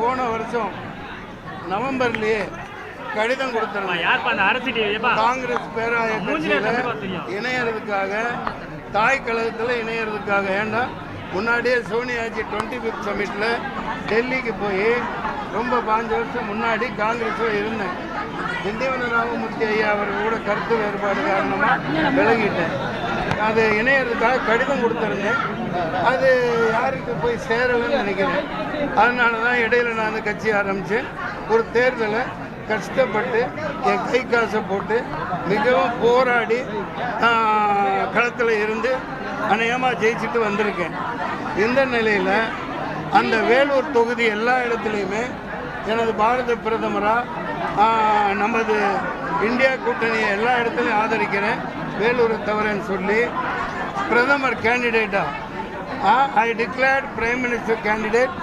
போன வருஷம் நவம்பர்லேயே கடிதம் கொடுத்திருந்தேன். காங்கிரஸ் பேராய கட்சியில் இணையறதுக்காக, தாய் கழகத்தில் இணையறதுக்காக. ஏண்டா முன்னாடியே சோனியாஜி 25th சமிட்டில் டெல்லிக்கு போய் ரொம்ப 5 வருஷம் முன்னாடி காங்கிரஸில் இருந்தேன். திண்டிவன ராமமூர்த்தி ஐயா அவர் கூட கருத்து வேறுபாடு காரணமாக விலகிட்டேன். அது இணையறதுக்காக கடிதம் கொடுத்துருந்தேன். அது யாருக்கு போய் சேரலைன்னு நினைக்கிறேன். அதனால தான் இடையில நான் கட்சி ஆரம்பித்தேன். ஒரு தேர்தலை கஷ்டப்பட்டு என் கை காசை போட்டு மிகவும் போராடி களத்தில் இருந்து அநேகமாக ஜெயிச்சுட்டு வந்திருக்கேன். இந்த நிலையில் அந்த வேலூர் தொகுதி எல்லா இடத்துலையுமே எனது பாரத பிரதமராக நமது இந்தியா கூட்டணியை எல்லா இடத்துலையும் ஆதரிக்கிறேன். வேலூரை தவறேன்னு சொல்லி பிரதமர் கேண்டிடேட்டாக I declared prime minister candidate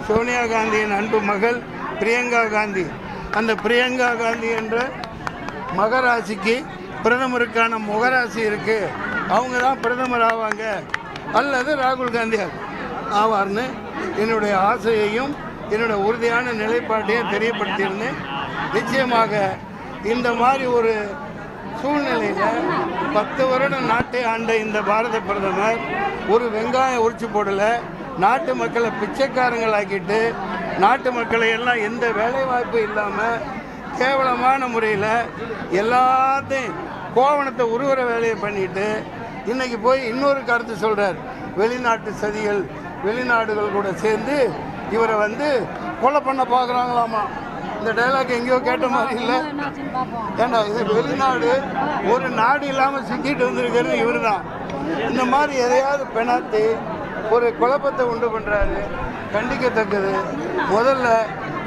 Sonia காந்தியின் அன்பு மகள் பிரியங்கா காந்தி. அந்த பிரியங்கா காந்தி என்ற மகராசிக்கு பிரதமருக்கான முகராசி இருக்குது. அவங்க தான் பிரதமர் ஆவாங்க அல்லது ராகுல் காந்தி ஆவார்னு என்னுடைய ஆசையையும் என்னுடைய உறுதியான நிலைப்பாட்டையும் தெரியப்படுத்தியிருந்தேன். நிச்சயமாக இந்த மாதிரி ஒரு சூழ்நிலையில் 10 வருடம் நாட்டை ஆண்ட இந்த பாரத பிரதமர் ஒரு வெங்காயம் உரிச்சு போடலை. நாட்டு மக்களை பிச்சைக்காரங்களாக்கிட்டு நாட்டு மக்களை எல்லாம் எந்த வேலை வாய்ப்பு இல்லாமல் கேவலமான முறையில் எல்லாத்தையும் கோவணத்தை உருவற வேலையை பண்ணிட்டு இன்னைக்கு போய் இன்னொரு கருத்து சொல்கிறார். வெளிநாட்டு சதிகள், வெளிநாடுகள் கூட சேர்ந்து இவரை கொலை பண்ண பார்க்குறாங்களாமா. இந்த டைலாக் எங்கேயோ கேட்ட மாதிரி இல்லை. ஏன்னா இது வெளிநாடு, ஒரு நாடு இல்லாமல் சிக்கிட்டு வந்திருக்கிறது இவர் தான். இந்த மாதிரி எதையாவது பெணாத்தி ஒரு குழப்பத்தை உண்டு பண்ணுறாரு. கண்டிக்கத்தக்கது. முதல்ல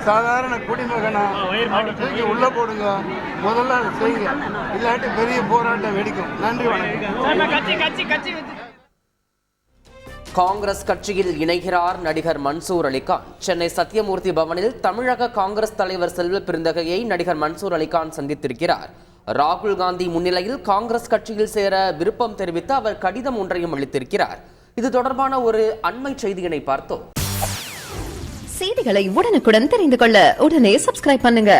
சாதாரண குடிமகனா தூக்கி உள்ளே போடுங்க, முதல்ல அதை செய்யுங்க. இல்லாட்டி பெரிய போராட்டம் வெடிக்கும். நன்றி, வணக்கம். காங்கிரஸ் கட்சியில் இணைகிறார் நடிகர் மன்சூர் அலிகான். சென்னை சத்தியமூர்த்தி பவனில் தமிழக காங்கிரஸ் தலைவர் செல்வ பெருந்தகையை நடிகர் மன்சூர் அலிகான் சந்தித்திருக்கிறார். ராகுல் காந்தி முன்னிலையில் காங்கிரஸ் கட்சியில் சேர விருப்பம் தெரிவித்து அவர் கடிதம் ஒன்றையும் அளித்திருக்கிறார். இது தொடர்பான ஒரு அண்மை செய்தியினை பார்த்தோம். செய்திகளை உடனுக்குடன் தெரிந்து கொள்ள உடனே சப்ஸ்கிரைப் பண்ணுங்க.